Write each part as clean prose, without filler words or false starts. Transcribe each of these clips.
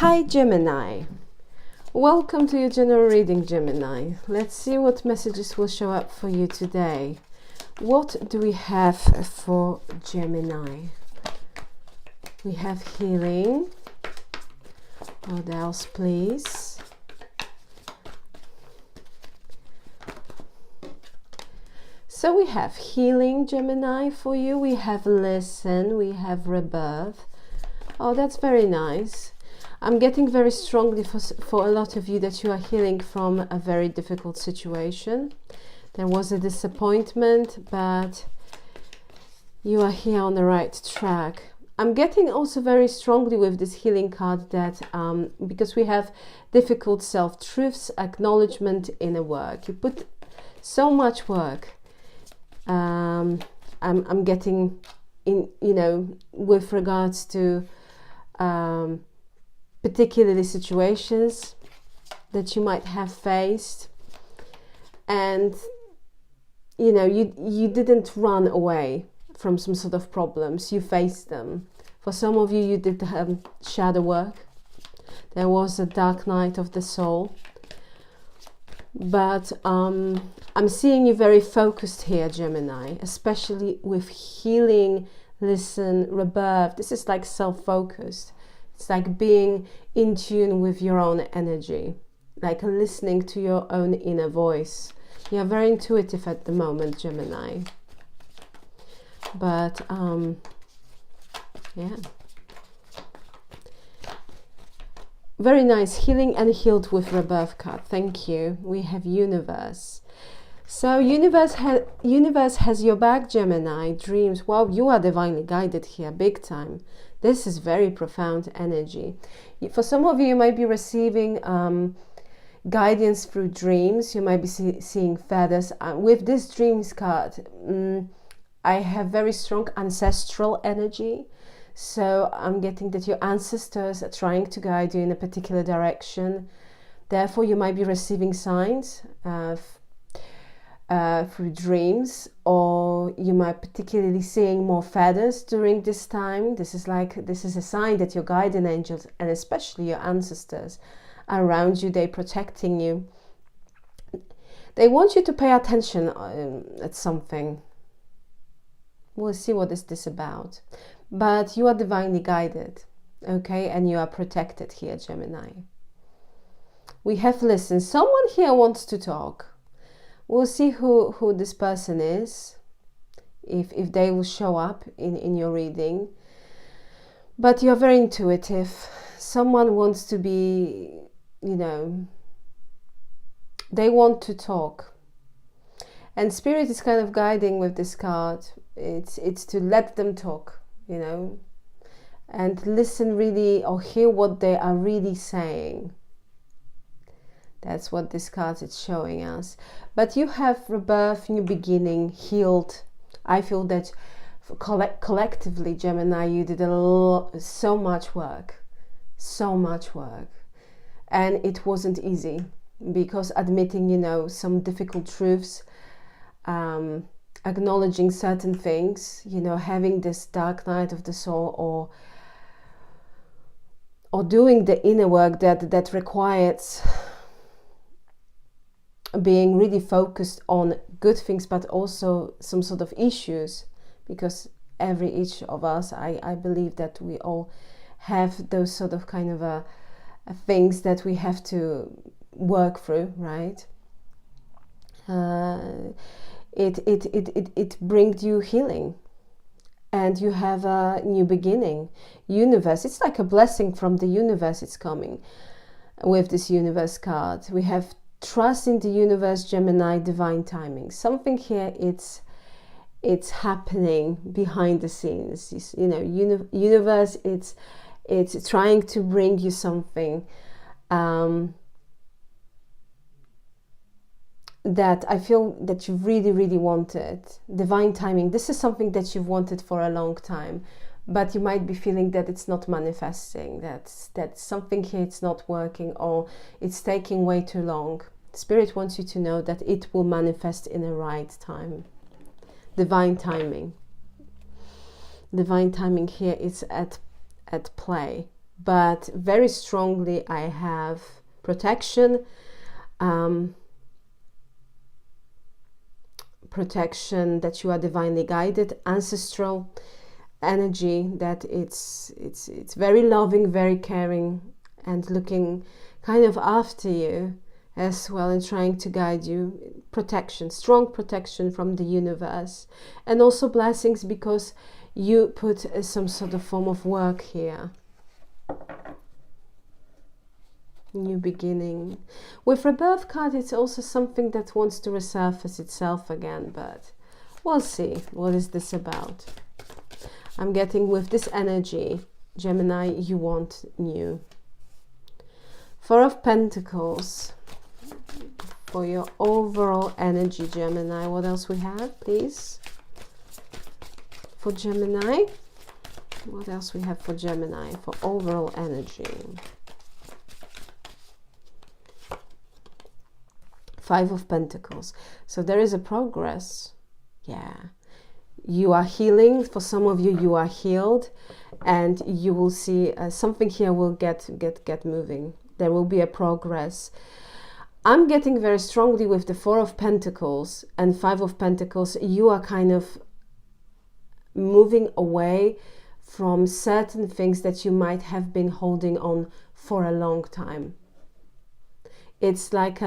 Hi Gemini, welcome to your general reading, Gemini. Let's see what messages will show up for you today. What do we have for Gemini? We have healing. What else, please? So we have healing, Gemini, for you. We have listen, we have rebirth. Oh, that's very nice. I'm getting very strongly for a lot of you that you are healing from a very difficult situation. There was a disappointment, but you are here on the right track. I'm getting also very strongly with this healing card that because we have difficult self-truths, acknowledgement, inner work. You put so much work. I'm getting in, with regards to particularly situations that you might have faced, and you didn't run away from some sort of problems, you faced them. For some of you, you did shadow work. There was a dark night of the soul, but I'm seeing you very focused here, Gemini, especially with healing, listen, rebirth. This is like self-focused. It's like being in tune with your own energy, like listening to your own inner voice. You're very intuitive at the moment, Gemini. But, yeah. Very nice. Healing and healed with rebirth card. Thank you. We have universe. So universe has your back, Gemini. Dreams. Wow, you are divinely guided here, big time. This is very profound energy. For some of you, you might be receiving guidance through dreams. You might be seeing feathers. With this dreams card, I have very strong ancestral energy. So I'm getting that your ancestors are trying to guide you in a particular direction. Therefore, you might be receiving signs through dreams, or you might particularly seeing more feathers during this time. This is a sign that your guardian angels and especially your ancestors are around you. They're protecting you. They want you to pay attention at something. We'll see what is this about. But you are divinely guided, okay? And you are protected here, Gemini. We have listened. Someone here wants to talk. We'll see who this person is, if they will show up in your reading. But you're very intuitive. Someone wants to be, they want to talk. And Spirit is kind of guiding with this card. It's to let them talk, and listen really, or hear what they are really saying. That's what this card is showing us. But you have rebirth, new beginning, healed. I feel that collectively, Gemini, you did so much work. And it wasn't easy, because admitting, some difficult truths, acknowledging certain things, having this dark night of the soul, or doing the inner work that requires being really focused on good things, but also some sort of issues, because each of us, I believe that we all have those sort of kind of things that we have to work through, right? It brings you healing, and you have a new beginning. Universe, it's like a blessing from the universe. It's coming with this universe card. We have trust in the universe, Gemini, divine timing. Something here, it's happening behind the scenes. Universe, it's trying to bring you something that I feel that you really, really wanted. Divine timing. This is something that you've wanted for a long time, but you might be feeling that it's not manifesting, that something here, it's not working, or it's taking way too long. Spirit wants you to know that it will manifest in the right time. Divine timing. Divine timing here is at play. but very strongly I have protection, protection that you are divinely guided, ancestral energy, that it's very loving, very caring, and looking kind of after you as well, and trying to guide you. Protection, strong protection from the universe, and also blessings because you put some sort of form of work here. New beginning. With rebirth card, it's also something that wants to resurface itself again, but we'll see. What is this about? I'm getting with this energy, Gemini, you want new. Four of Pentacles for your overall energy, Gemini. What else we have, please? For Gemini, what else we have for Gemini for overall energy? Five of Pentacles. So there is a progress. Yeah. You are healing. For some of you, you are healed, and you will see something here will get moving. There will be a progress. I'm getting very strongly with the Four of Pentacles and Five of Pentacles. You are kind of moving away from certain things that you might have been holding on for a long time. It's like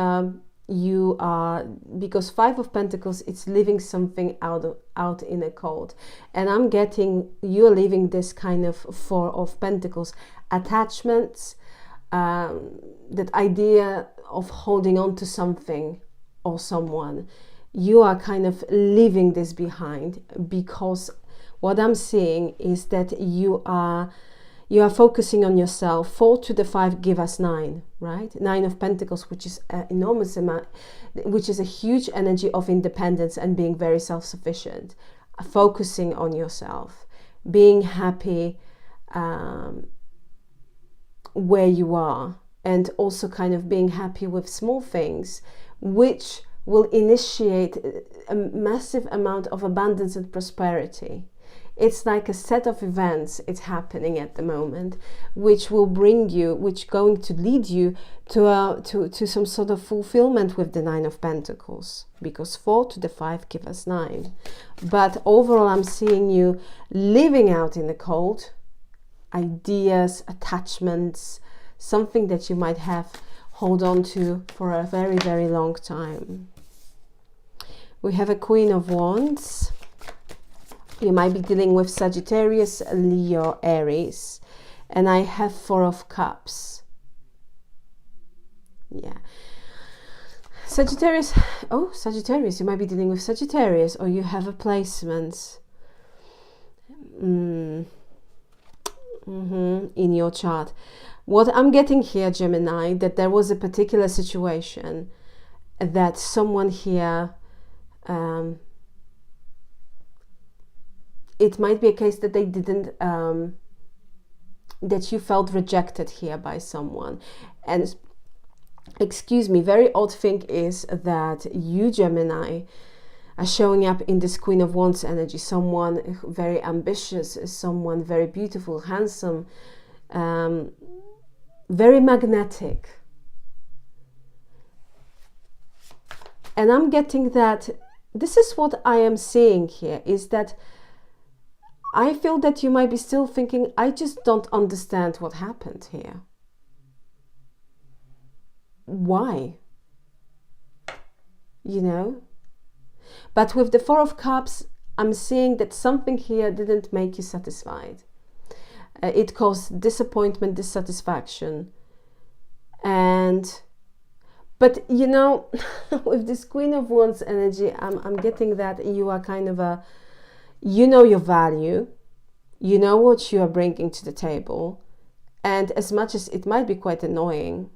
you are, because Five of Pentacles, it's leaving something out in the cold, and I'm getting you're leaving this kind of Four of Pentacles, attachments, that idea of holding on to something or someone. You are kind of leaving this behind, because what I'm seeing is that you are focusing on yourself. 4 to the 5 give us 9, right? 9 of Pentacles, which is an enormous amount, which is a huge energy of independence and being very self-sufficient, focusing on yourself, being happy where you are, and also kind of being happy with small things, which will initiate a massive amount of abundance and prosperity. It's like a set of events, it's happening at the moment, which will bring you, which going to lead you to some sort of fulfillment with the 9 of Pentacles, because 4 to the 5 give us 9. But overall, I'm seeing you living out in the cold, ideas, attachments, something that you might have hold on to for a very, very long time. We have a Queen of Wands. You might be dealing with Sagittarius, Leo, Aries. And I have Four of Cups. Yeah. Sagittarius. Oh, Sagittarius. You might be dealing with Sagittarius, or you have a placement in your chart. What I'm getting here, Gemini, that there was a particular situation that someone here, it might be a case that they didn't, that you felt rejected here by someone. And excuse me, very odd thing is that you, Gemini, are showing up in this Queen of Wands energy. Someone very ambitious, someone very beautiful, handsome, very magnetic. And I'm getting that this is what I am seeing here, is that I feel that you might be still thinking, I just don't understand what happened here. Why? You know? But with the Four of Cups, I'm seeing that something here didn't make you satisfied. It caused disappointment, dissatisfaction. But you know, with this Queen of Wands energy, I'm getting that you are kind of a, you know your value, you know what you are bringing to the table. And as much as it might be quite annoying,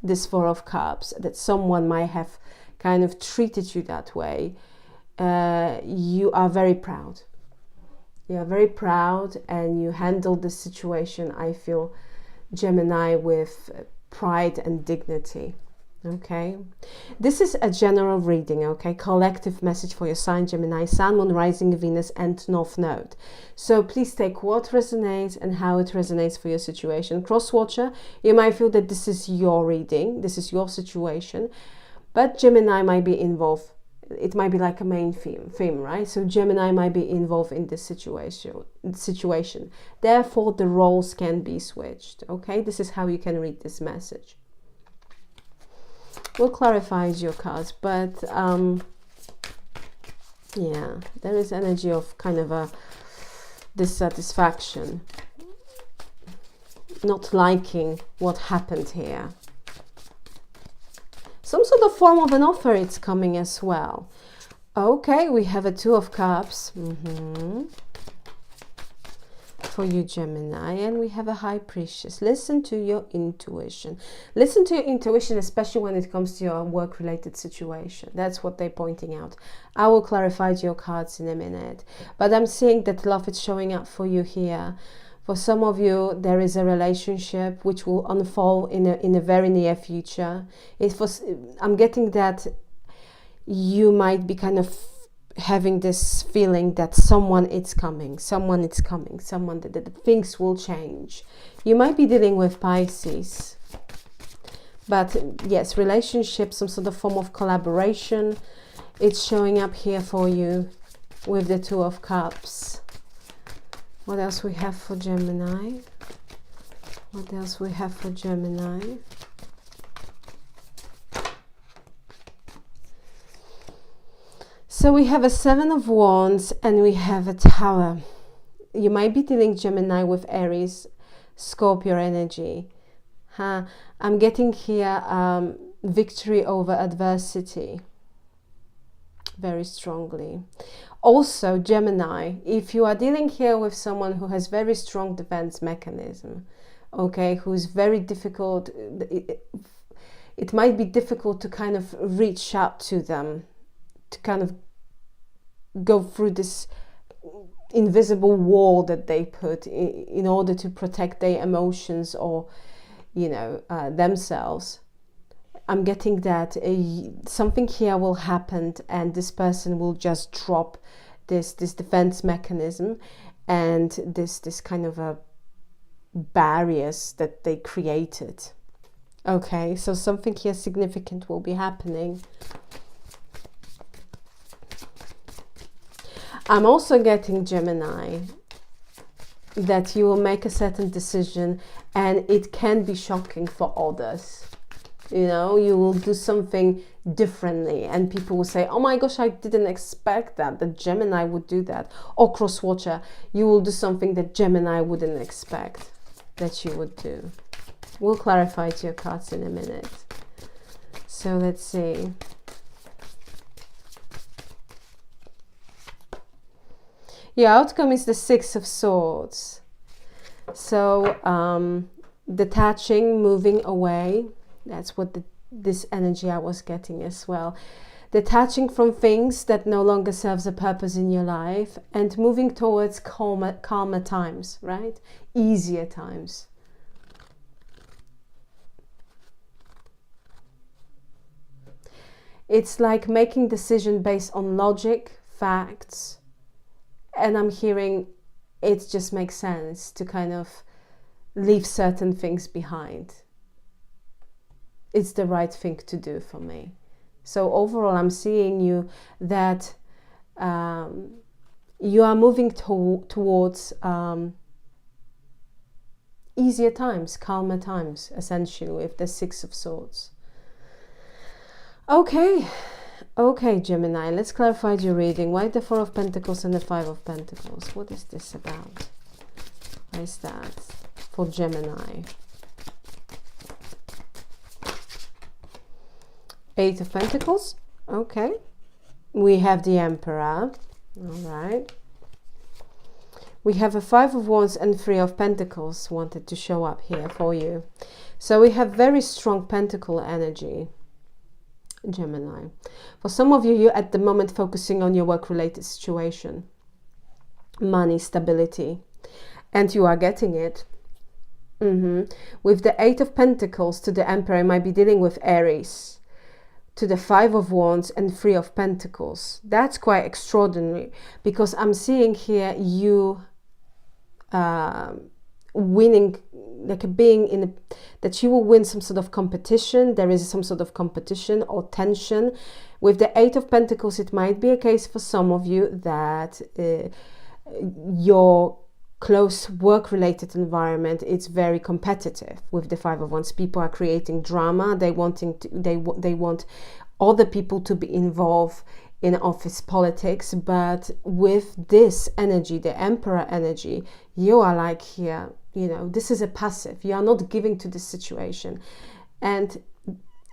this Four of Cups, that someone might have kind of treated you that way, you are very proud. You are very proud, and you handle the situation, I feel, Gemini, with pride and dignity. Okay, this is a general reading, okay, collective message for your sign, Gemini, Sun, Moon, Rising, Venus, and North Node. So please take what resonates and how it resonates for your situation. Cross-watcher, you might feel that this is your reading, this is your situation, but Gemini might be involved. It might be like a main theme, right? So Gemini might be involved in this situation. Therefore, the roles can be switched, okay? This is how you can read this message. Will clarify your cards, but yeah, there is energy of kind of a dissatisfaction, not liking what happened here. Some sort of form of an offer it's coming as well. Okay, we have a Two of Cups. For you, Gemini, and we have a High Priestess. Listen to your intuition. Listen to your intuition, especially when it comes to your work-related situation. That's what they're pointing out. I will clarify your cards in a minute, but I'm seeing that love is showing up for you here. For some of you, there is a relationship which will unfold in a very near future. I'm getting that you might be kind of having this feeling that someone is coming, that things will change. You might be dealing with Pisces, but yes, relationship, some sort of form of collaboration, it's showing up here for you with the Two of Cups. What else we have for Gemini? What else we have for Gemini? So we have a Seven of Wands and we have a Tower. You might be dealing, Gemini, with Aries, Scorpio energy. I'm getting here victory over adversity very strongly. Also, Gemini, if you are dealing here with someone who has very strong defense mechanism, okay, who's very difficult, it might be difficult to kind of reach out to them, to kind of go through this invisible wall that they put in order to protect their emotions or, you know, themselves. I'm getting that something here will happen and this person will just drop this defense mechanism and this kind of a barriers that they created. Okay, so something here significant will be happening. I'm also getting, Gemini, that you will make a certain decision and it can be shocking for others. You know, you will do something differently and people will say, oh my gosh, I didn't expect that Gemini would do that. Or cross-watcher, you will do something that Gemini wouldn't expect that you would do. We'll clarify to your cards in a minute. So let's see. Your outcome is the Six of Swords. So detaching, moving away. That's what this energy I was getting as well. Detaching from things that no longer serves a purpose in your life and moving towards calmer times, right? Easier times. It's like making decision based on logic, facts, and I'm hearing it just makes sense to kind of leave certain things behind. It's the right thing to do for me. So overall, I'm seeing you that you are moving towards easier times, calmer times, essentially, with the Six of Swords. Okay, Gemini, let's clarify your reading. Why the Four of Pentacles and the Five of Pentacles? What is this about? Why is that for Gemini? Eight of Pentacles. Okay. We have the Emperor. All right. We have a Five of Wands and Three of Pentacles wanted to show up here for you. So we have very strong Pentacle energy, Gemini. For some of you, you're at the moment focusing on your work-related situation, money, stability, and you are getting it. With the Eight of Pentacles to the Emperor, I might be dealing with Aries. To the Five of Wands and Three of Pentacles. That's quite extraordinary, because I'm seeing here you winning, like being in that you will win some sort of competition. There is some sort of competition or tension. With the Eight of Pentacles, it might be a case for some of you that your close work-related environment, it's very competitive. With the Five of Wands, people are creating drama. They want other people to be involved in office politics. But with this energy, the Emperor energy, you are like here, you know, this is a passive. You are not giving to this situation. And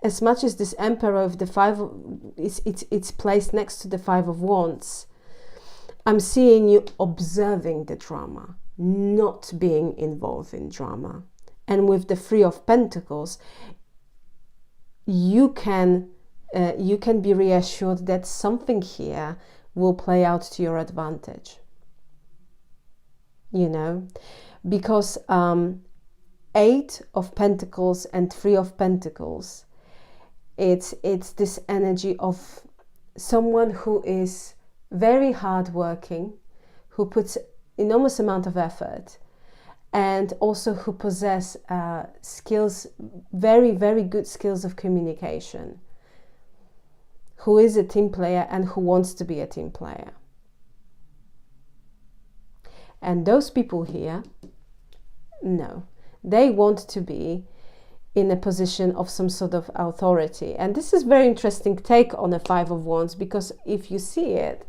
as much as this Emperor of the it's placed next to the Five of Wands, I'm seeing you observing the drama, not being involved in drama. And with the Three of Pentacles, you can be reassured that something here will play out to your advantage. You know, because Eight of Pentacles and Three of Pentacles, it's this energy of someone who is very hardworking, who puts enormous amount of effort, and also who possess skills, very, very good skills of communication, who is a team player and who wants to be a team player. And those people here, no, they want to be in a position of some sort of authority. And this is very interesting take on a Five of Wands, because if you see it,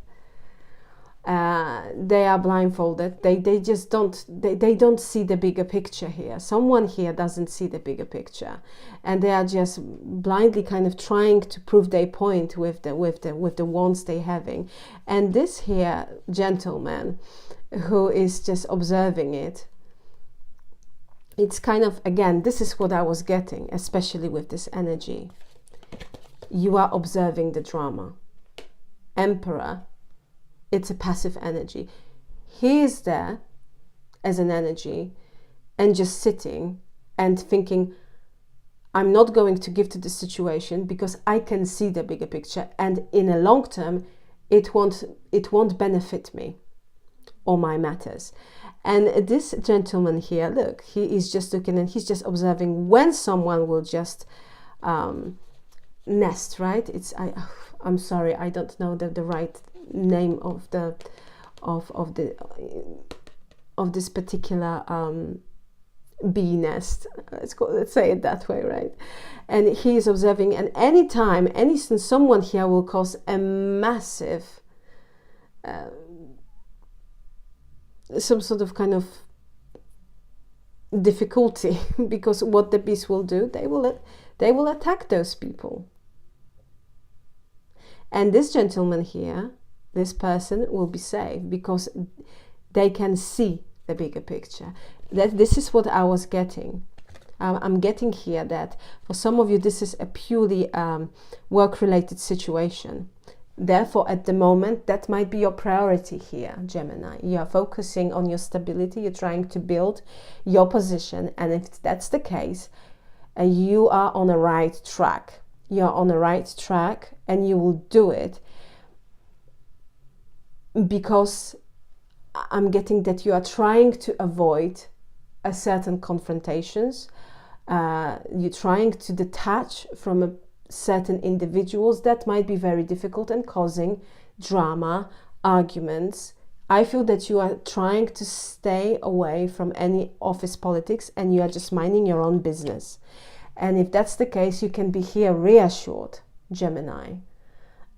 they are blindfolded. They just don't see the bigger picture here. Someone here doesn't see the bigger picture, and they are just blindly kind of trying to prove their point with the wands they having. And this here gentleman who is just observing it, it's kind of, again, this is what I was getting, especially with this energy. You are observing the drama. Emperor, it's a passive energy. He is there as an energy and just sitting and thinking, I'm not going to give to this situation because I can see the bigger picture, and in a long term it won't benefit me or my matters. And this gentleman here, look, he is just looking and he's just observing when someone will just nest, right? I'm sorry, I don't know the right name of this particular bee nest. Let's say it that way, right? And he is observing, and anytime, someone here will cause a massive some sort of kind of difficulty, because what the bees will do, they will attack those people. And this gentleman here, this person, will be safe because they can see the bigger picture. This is what I was getting. I'm getting here that for some of you this is a purely work-related situation. Therefore, at the moment, that might be your priority here, Gemini. You are focusing on your stability. You're trying to build your position. And if that's the case, you are on the right track. You're on the right track, and you will do it because I'm getting that you are trying to avoid a certain confrontations. You're trying to detach from certain individuals that might be very difficult and causing drama, arguments. I feel that you are trying to stay away from any office politics and you are just minding your own business. And if that's the case, you can be here reassured, Gemini,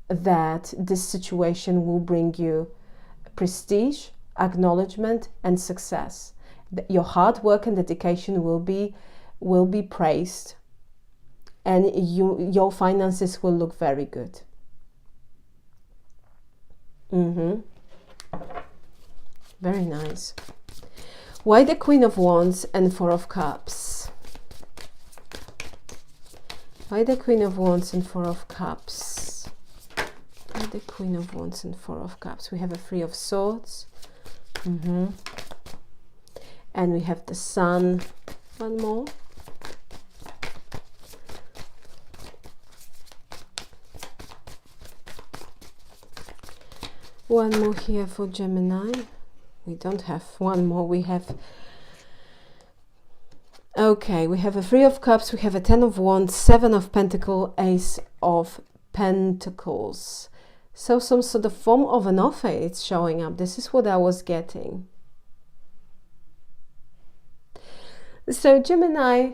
that this situation will bring you prestige, acknowledgement, and success. Your hard work and dedication will be praised, and your finances will look very good. Very nice. Why the Queen of Wands and Four of Cups? Why the Queen of Wands and Four of Cups? Why the Queen of Wands and Four of Cups? We have a Three of Swords. And we have the Sun One more. One more here for Gemini. We don't have one more. We have... Okay, we have a Three of Cups, we have a Ten of Wands, Seven of Pentacles, Ace of Pentacles. So some sort of form of an offer it's showing up. This is what I was getting. So Gemini,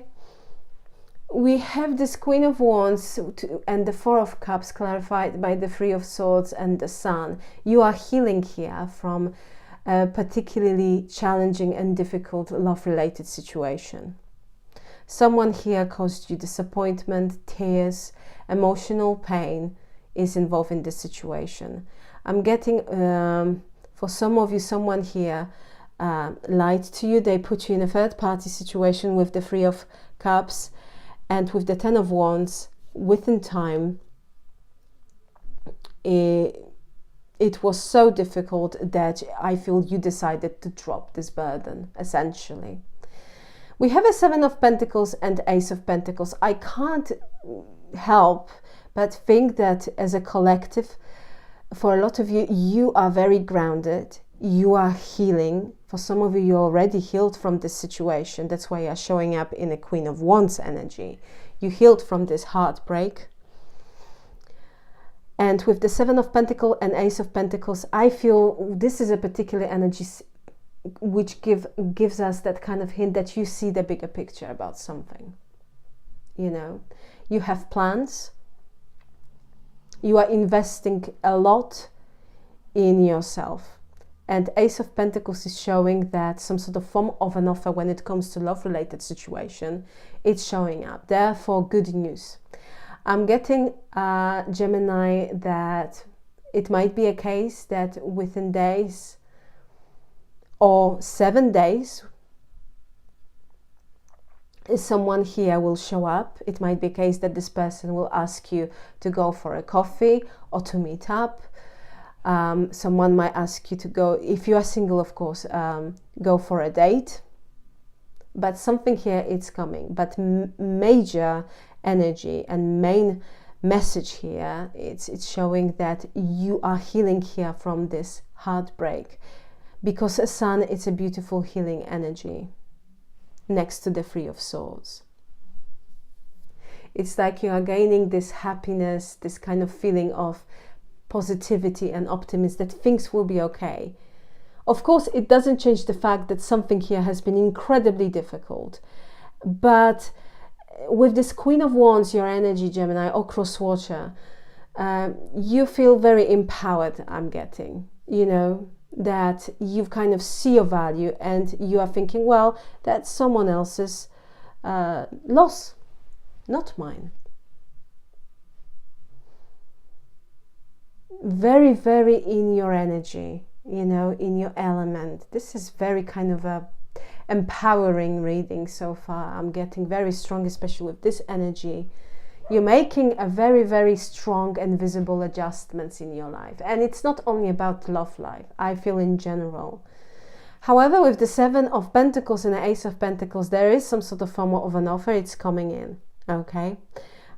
we have this Queen of Wands and the Four of Cups clarified by the Three of Swords and the Sun. You are healing here from a particularly challenging and difficult love-related situation. Someone here caused you disappointment, tears, emotional pain is involved in this situation. I'm getting, for some of you, someone here lied to you. They put you in a third-party situation with the Three of Cups and with the Ten of Wands. Within time, it was so difficult that I feel you decided to drop this burden, essentially. We have a Seven of Pentacles and Ace of Pentacles. I can't help but think that as a collective, for a lot of you, you are very grounded. You are healing. For some of you, you're already healed from this situation. That's why you're showing up in a Queen of Wands energy. You healed from this heartbreak. And with the Seven of Pentacles and Ace of Pentacles, I feel this is a particular energy which gives us that kind of hint that you see the bigger picture about something. You know, you have plans. You are investing a lot in yourself. And Ace of Pentacles is showing that some sort of form of an offer when it comes to love-related situation, it's showing up. Therefore, good news. I'm getting, Gemini, that it might be a case that within days or 7 days, someone here will show up. It might be a case that this person will ask you to go for a coffee or to meet up. Someone might ask you to go, if you are single, of course, go for a date. But something here is coming. But major energy and main message here, it's showing that you are healing here from this heartbreak. Because a Sun, it's a beautiful healing energy next to the Three of Swords. It's like you are gaining this happiness, this kind of feeling of positivity and optimism that things will be okay. Of course, it doesn't change the fact that something here has been incredibly difficult. But with this Queen of Wands, your energy, Gemini, or cross-watcher, you feel very empowered, I'm getting, you know, that you kind of see your value and you are thinking, well, that's someone else's loss, not mine. Very, very in your energy, you know, in your element. This is very kind of a empowering reading so far. I'm getting very strong, especially with this energy. You're making a very, very strong and visible adjustments in your life. And it's not only about love life, I feel in general. However, with the Seven of Pentacles and the Ace of Pentacles, there is some sort of form of an offer. It's coming in, okay?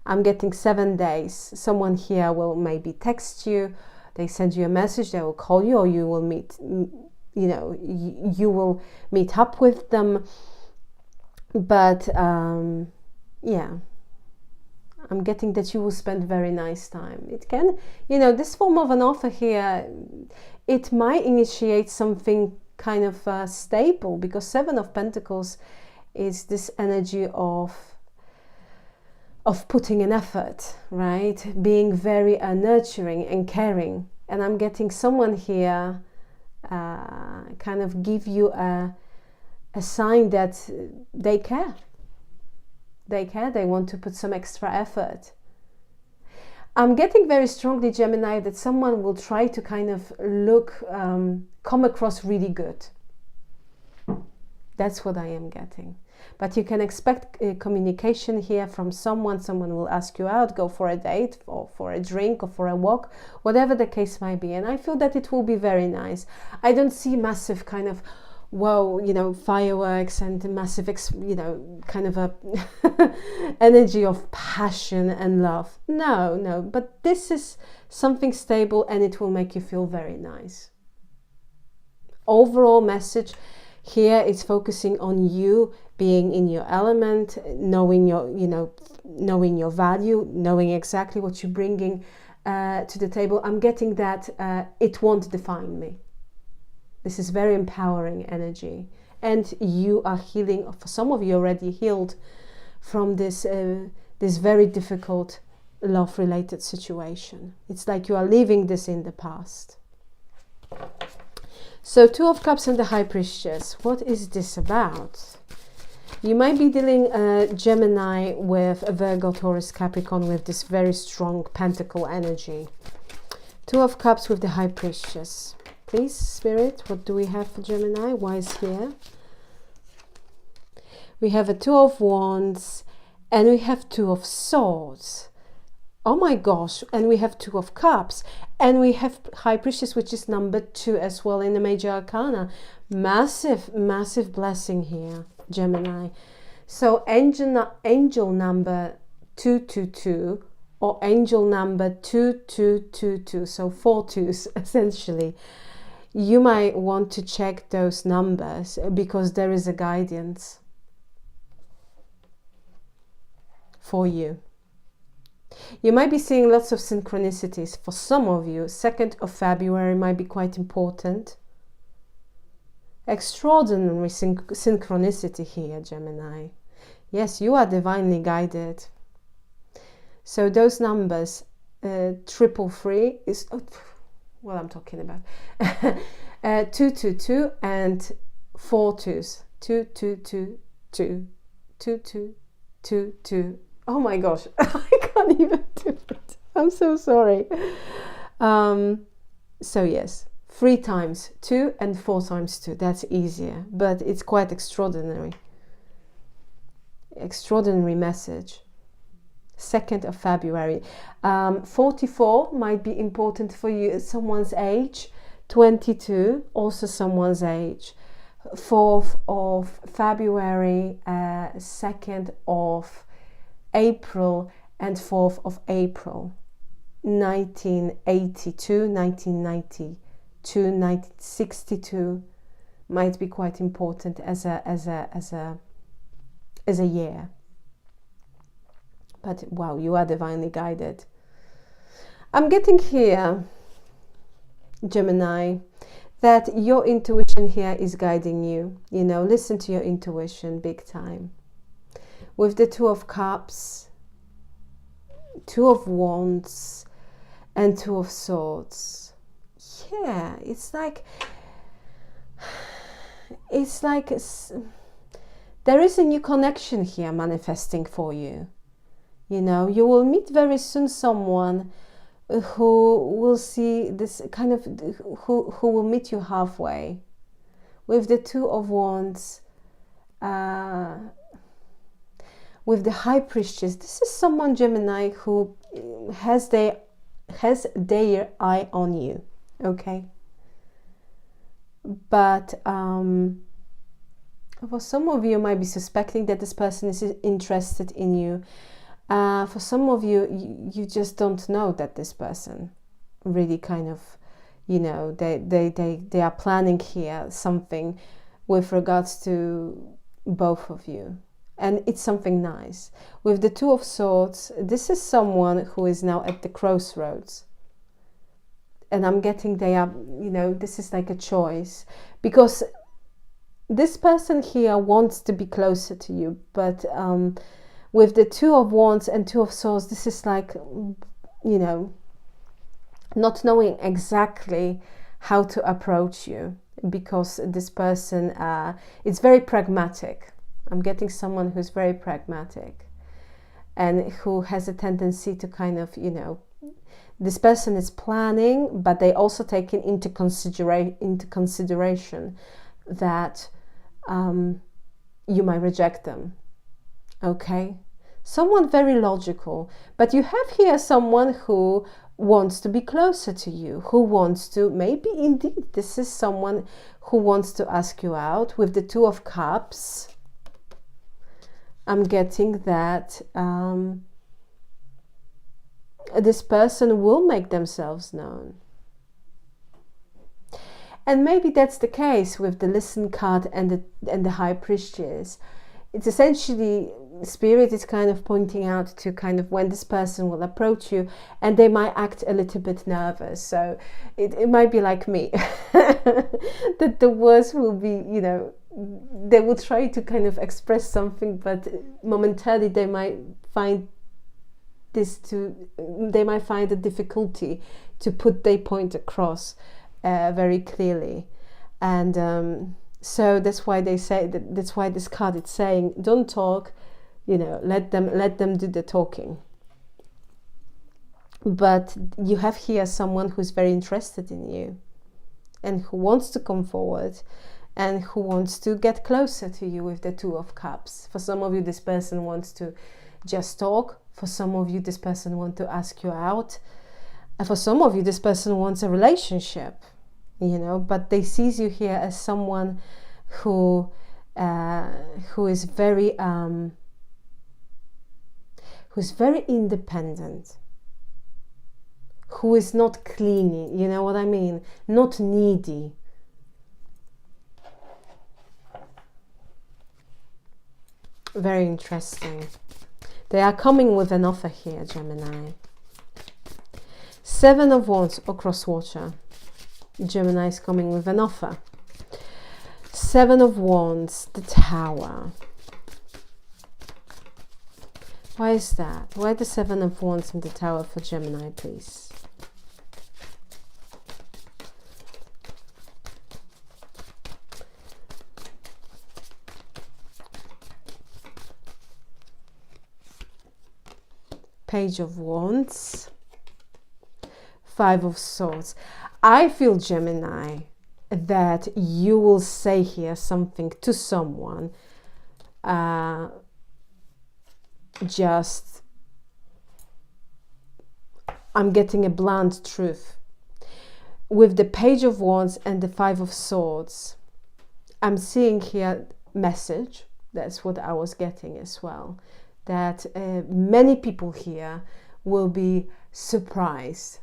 I'm getting 7 days. Someone here will maybe text you. They send you a message. They will call you, or you will meet, you know, you will meet up with them. But, yeah. I'm getting that you will spend very nice time. It can, you know, this form of an offer here, it might initiate something kind of stable, because Seven of Pentacles is this energy of putting an effort, right? Being very nurturing and caring. And I'm getting someone here kind of give you a sign that they care. They care, they want to put some extra effort. I'm getting very strongly, Gemini, that someone will try to kind of come across really good. That's what I am getting. But you can expect communication here from someone. Someone will ask you out, go for a date, or for a drink, or for a walk, whatever the case might be. And I feel that it will be very nice. I don't see massive kind of whoa, you know, fireworks and massive, you know, kind of a energy of passion and love. No, no, but this is something stable and it will make you feel very nice. Overall message here is focusing on you being in your element, knowing your, you know, knowing your value, knowing exactly what you're bringing to the table. I'm getting that it won't define me. This is very empowering energy, and you are healing. For some of you already healed from this this very difficult love-related situation. It's like you are leaving this in the past. So Two of Cups and the High Priestess. What is this about? You might be dealing Gemini with a Virgo, Taurus, Capricorn with this very strong pentacle energy. Two of Cups with the High Priestess. Please, Spirit, what do we have for Gemini? Why is here? We have a Two of Wands and we have Two of Swords. Oh my gosh, and we have Two of Cups and we have High Priestess, which is number 2 as well in the Major Arcana. Massive, massive blessing here, Gemini. So angel number 222 or angel number 2222, so 4 twos essentially. You might want to check those numbers because there is a guidance for you. You might be seeing lots of synchronicities. For some of you, 2nd of February might be quite important. Extraordinary synchronicity here, Gemini. Yes, you are divinely guided. So those numbers, 333 is... Oh, what I'm talking about. 222 and 4 twos. 2222. 2222. Oh my gosh, I can't even do it. I'm so sorry. So yes, 3 times 2 and 4 times 2. That's easier, but it's quite extraordinary. Extraordinary message. 2nd of February. 44 might be important for you, someone's age. 22, also someone's age. 4th of February, 2nd of April and 4th of April. 1982, 1992, 1962 might be quite important as a year. But wow, you are divinely guided. I'm getting here, Gemini, that your intuition here is guiding you. You know, listen to your intuition big time. With the Two of Cups, Two of Wands, and Two of Swords. Yeah, it's like there is a new connection here manifesting for you. You know, you will meet very soon someone who will see this kind of, who will meet you halfway. With the Two of Wands, with the High Priestess, this is someone, Gemini, who has their eye on you, okay? But for some of you might be suspecting that this person is interested in you. For some of you, you just don't know that this person really kind of, you know, they are planning here something with regards to both of you. And it's something nice. With the Two of Swords, this is someone who is now at the crossroads. And I'm getting they are, you know, this is like a choice. Because this person here wants to be closer to you. But with the Two of Wands and Two of Swords, this is like, you know, not knowing exactly how to approach you. Because this person, it's very pragmatic. I'm getting someone who's very pragmatic and who has a tendency to kind of, you know, this person is planning, but they also take into consideration that you might reject them. Okay? Someone very logical, but you have here someone who wants to be closer to you, who wants to, maybe indeed this is someone who wants to ask you out. With the Two of Cups, I'm getting that this person will make themselves known. And maybe that's the case with the Listen card and the High Priestess. It's essentially, Spirit is kind of pointing out to kind of when this person will approach you, and they might act a little bit nervous. So it might be like me, that the words will be, you know, they will try to kind of express something, but momentarily they might find a difficulty to put their point across very clearly. And so that's why they say that's why this card is saying, don't talk, you know, let them do the talking. But you have here someone who's very interested in you and who wants to come forward and who wants to get closer to you with the Two of Cups. For some of you, this person wants to just talk. For some of you, this person wants to ask you out. And for some of you, this person wants a relationship, you know, but they sees you here as someone who is very who's very independent, who is not clingy, you know what I mean, not needy. Very interesting. They are coming with an offer here, Gemini. Seven of Wands across water. Gemini is coming with an offer. Seven of Wands, the Tower. Why is that? Why the Seven of Wands and the Tower for Gemini, please? Page of Wands. Five of Swords. I feel, Gemini, that you will say here something to someone, just, I'm getting a blunt truth. With the Page of Wands and the Five of Swords, I'm seeing here message. That's what I was getting as well. That many people here will be surprised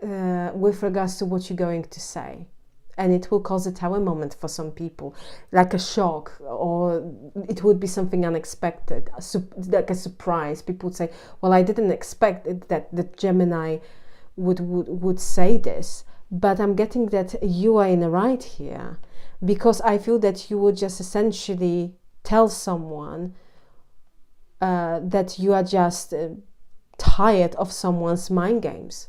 with regards to what you're going to say. And it will cause a Tower moment for some people, like a shock, or it would be something unexpected, like a surprise. People would say, well, I didn't expect that the Gemini would say this, but I'm getting that you are in the right here, because I feel that you would just essentially tell someone that you are just tired of someone's mind games.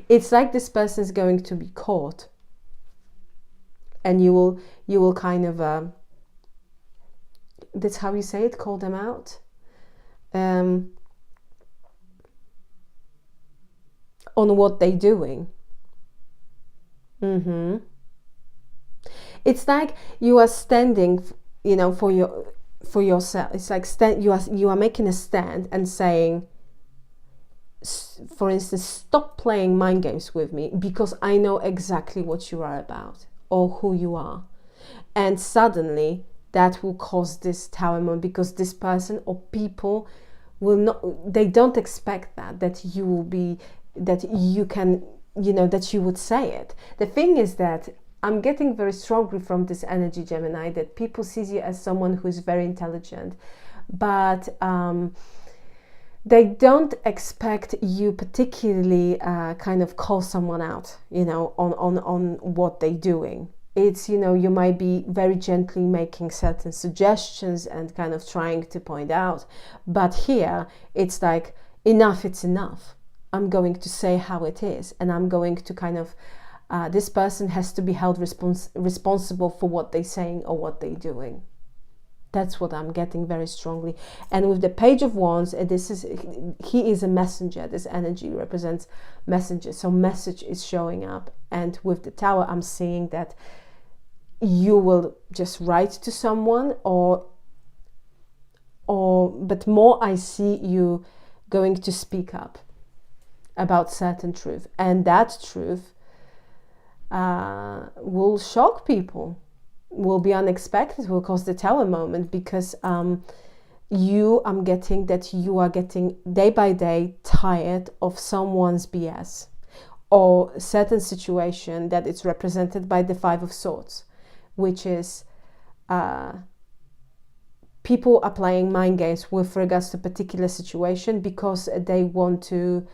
It's like this person is going to be caught, and you will kind of that's how you say it, call them out, on what they're doing. It's like you are standing, you know, for yourself. It's like you are making a stand and saying, for instance, stop playing mind games with me, because I know exactly what you are about or who you are. And suddenly that will cause this Tower moment, because this person or people will not, they don't expect that you will be, that you can, you know, that you would say it. The thing is that I'm getting very strongly from this energy, Gemini, that people see you as someone who is very intelligent, but they don't expect you particularly kind of call someone out, you know, on what they're doing. It's, you know, you might be very gently making certain suggestions and kind of trying to point out, but here it's like, enough, it's enough. I'm going to say how it is, and I'm going to kind of this person has to be held responsible for what they're saying or what they're doing. That's what I'm getting very strongly. And with the Page of Wands, he is a messenger. This energy represents messenger, so message is showing up. And with the Tower, I'm seeing that you will just write to someone, but more I see you going to speak up about certain truth, and that truth will shock people, will be unexpected, will cause the tower moment, because I'm getting that you are getting day by day tired of someone's BS or certain situation that it's represented by the Five of Swords, which is people are playing mind games with regards to a particular situation because they want to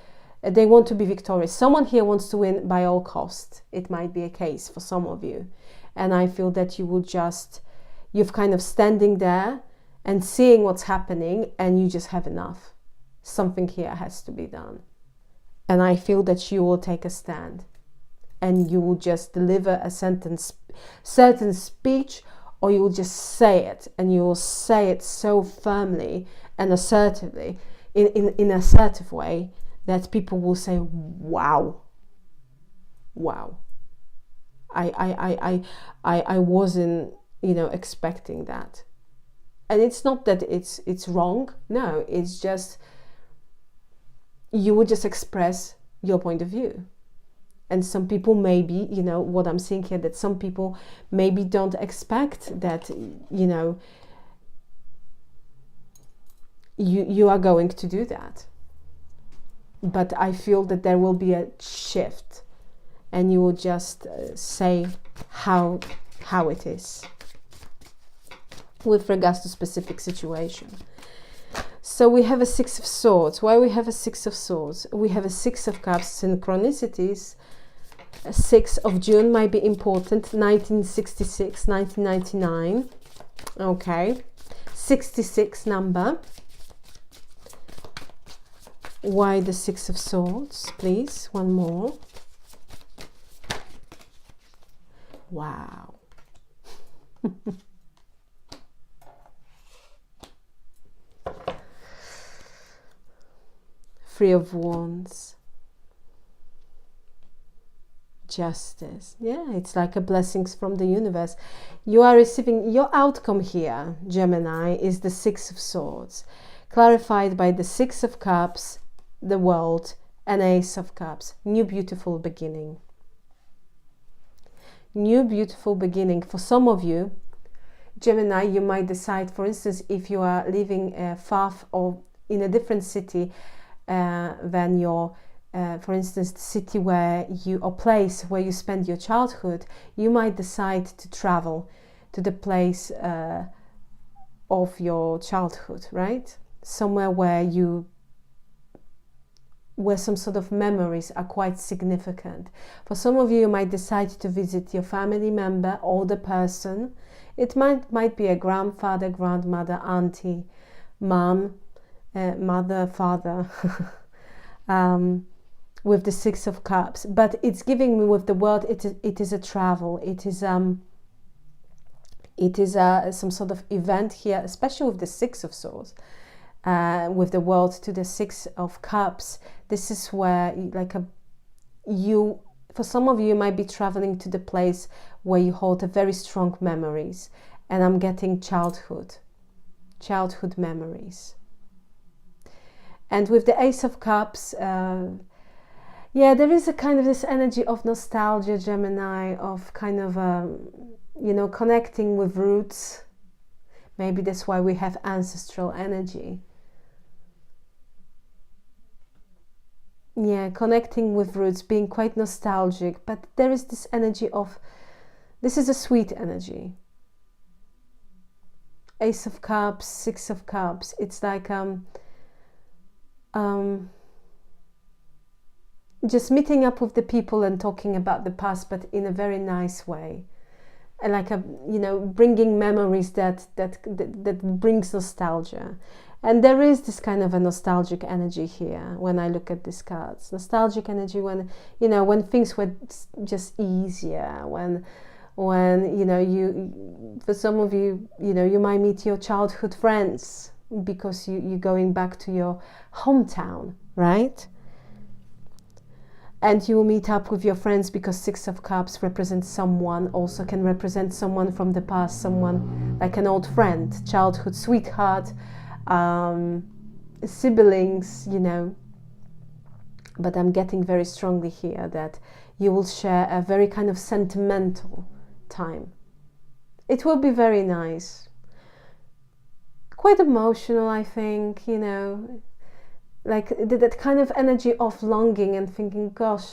be victorious. Someone here wants to win by all costs. It might be a case for some of you. And I feel that you've kind of standing there and seeing what's happening, and you just have enough. Something here has to be done. And I feel that you will take a stand and you will just deliver a certain speech, or you will just say it, and you will say it so firmly and assertively, in an assertive way, that people will say, wow, I wasn't, expecting that. And it's not that it's wrong. No, it's just you would just express your point of view. And some people maybe, what I'm seeing here, that some people maybe don't expect that, you are going to do that. But I feel that there will be a shift, and you will just say how it is with regards to specific situation. So we have a Six of Swords. Why we have a Six of Swords? We have a Six of Cups, synchronicities. 6th of June might be important. 1966, 1999. Okay. 66 number. Why the Six of Swords, please? One more. Wow. Three of Wands. Justice. Yeah, it's like a blessings from the universe. You are receiving your outcome here, Gemini, is the Six of Swords, clarified by the Six of Cups, the World, and Ace of Cups. New beautiful beginning. New beautiful beginning. For some of you, Gemini, you might decide, for instance, if you are living far or in a different city than your, for instance, the city where you, or place where you spend your childhood, you might decide to travel to the place of your childhood, right? Somewhere where some sort of memories are quite significant. For some of you, you might decide to visit your family member, older person. It might be a grandfather, grandmother, auntie, mom, mother, father, with the Six of Cups. But it's giving me with the World, it is a travel. It is some sort of event here, especially with the Six of Swords. With the World to the Six of Cups, this is where, for some of you might be traveling to the place where you hold a very strong memories, and I'm getting childhood memories. And with the Ace of Cups, yeah, there is a kind of this energy of nostalgia, Gemini, of kind of connecting with roots. Maybe that's why we have ancestral energy. Yeah, connecting with roots, being quite nostalgic, but there is this energy of, this is a sweet energy. Ace of Cups, Six of Cups, it's like just meeting up with the people and talking about the past, but in a very nice way. And like bringing memories that brings nostalgia. And there is this kind of a nostalgic energy here when I look at these cards. Nostalgic energy when things were just easier, when for some of you, you might meet your childhood friends because you're going back to your hometown, right? And you will meet up with your friends because Six of Cups represents someone, also can represent someone from the past, someone like an old friend, childhood sweetheart, siblings, but I'm getting very strongly here that you will share a very kind of sentimental time. It will be very nice. Quite emotional, I think, you know, like that kind of energy of longing and thinking, gosh,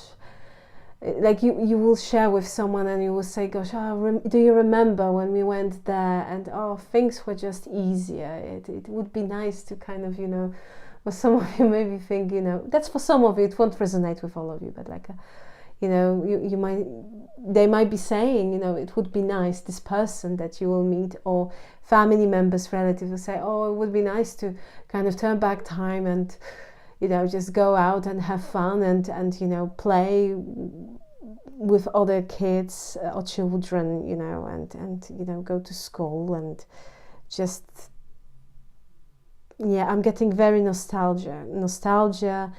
like you will share with someone and you will say, gosh, do you remember when we went there and things were just easier. It would be nice to kind of, you know, or some of you maybe think, you know, that's for some of you, it won't resonate with all of you, but like you know, they might be saying, you know, it would be nice, this person that you will meet, or family members, relatives will say, it would be nice to kind of turn back time and, you know, just go out and have fun and you know, play with other kids or children, you know, and you know, go to school and just, yeah, I'm getting very nostalgia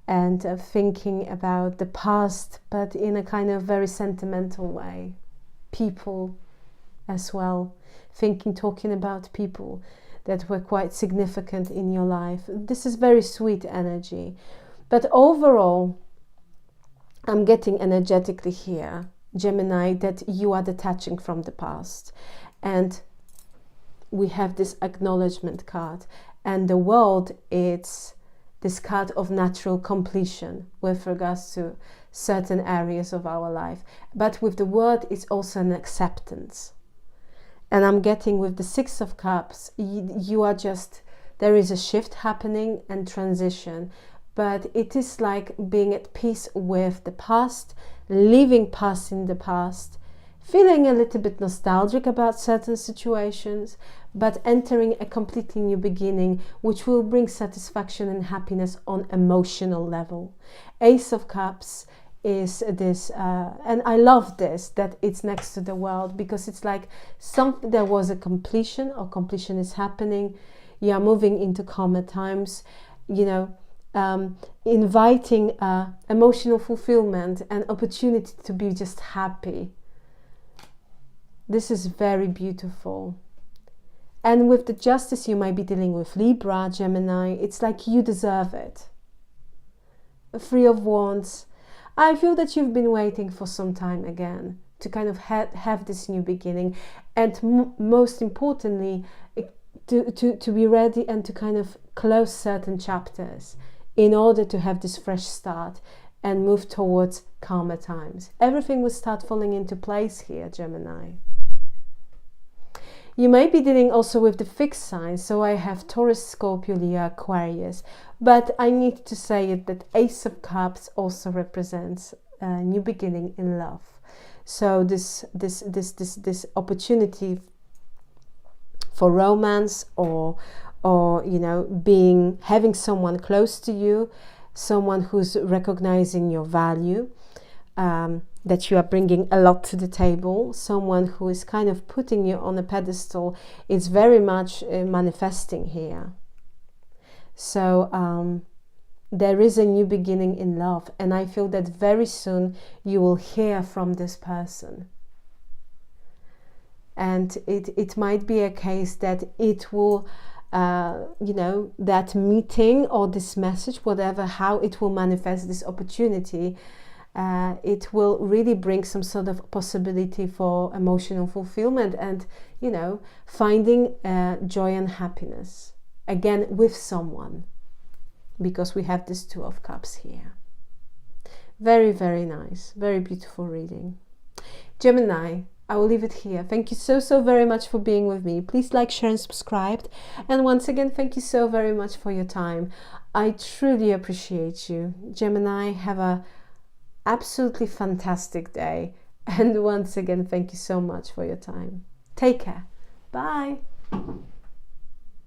and thinking about the past, but in a kind of very sentimental way. People as well, talking about people that were quite significant in your life. This is very sweet energy. But overall, I'm getting energetically here, Gemini, that you are detaching from the past. And we have this acknowledgement card. And the world, it's this card of natural completion with regards to certain areas of our life. But with the word, it's also an acceptance. And I'm getting with the Six of Cups, you are just, there is a shift happening and transition. But it is like being at peace with the past, leaving past in the past, feeling a little bit nostalgic about certain situations, but entering a completely new beginning, which will bring satisfaction and happiness on emotional level. Ace of Cups is this, and I love this, that it's next to the world, because it's like there was a completion, or completion is happening. You are moving into calmer times, you know, inviting emotional fulfillment and opportunity to be just happy. This is very beautiful. And with the Justice, you might be dealing with Libra, Gemini. It's like you deserve it. Three of Wands. I feel that you've been waiting for some time again to kind of have this new beginning. And most importantly, to be ready and to kind of close certain chapters in order to have this fresh start and move towards calmer times. Everything will start falling into place here, Gemini. You may be dealing also with the fixed signs, so I have Taurus, Scorpio, Leo, Aquarius, but I need to say it that Ace of Cups also represents a new beginning in love. So this opportunity for romance, or you know, having someone close to you, someone who's recognizing your value, that you are bringing a lot to the table, someone who is kind of putting you on a pedestal. It's very much manifesting here. So there is a new beginning in love, and I feel that very soon you will hear from this person. And it might be a case that it will, you know, that meeting or this message, whatever, how it will manifest this opportunity, it will really bring some sort of possibility for emotional fulfillment and, you know, finding joy and happiness again with someone, because we have this Two of Cups here. Very, very nice, very beautiful reading. Gemini, I will leave it here. Thank you so very much for being with me. Please like, share and subscribe. And once again, thank you so very much for your time. I truly appreciate you. Gemini, have a absolutely fantastic day. And once again, thank you so much for your time. Take care. Bye.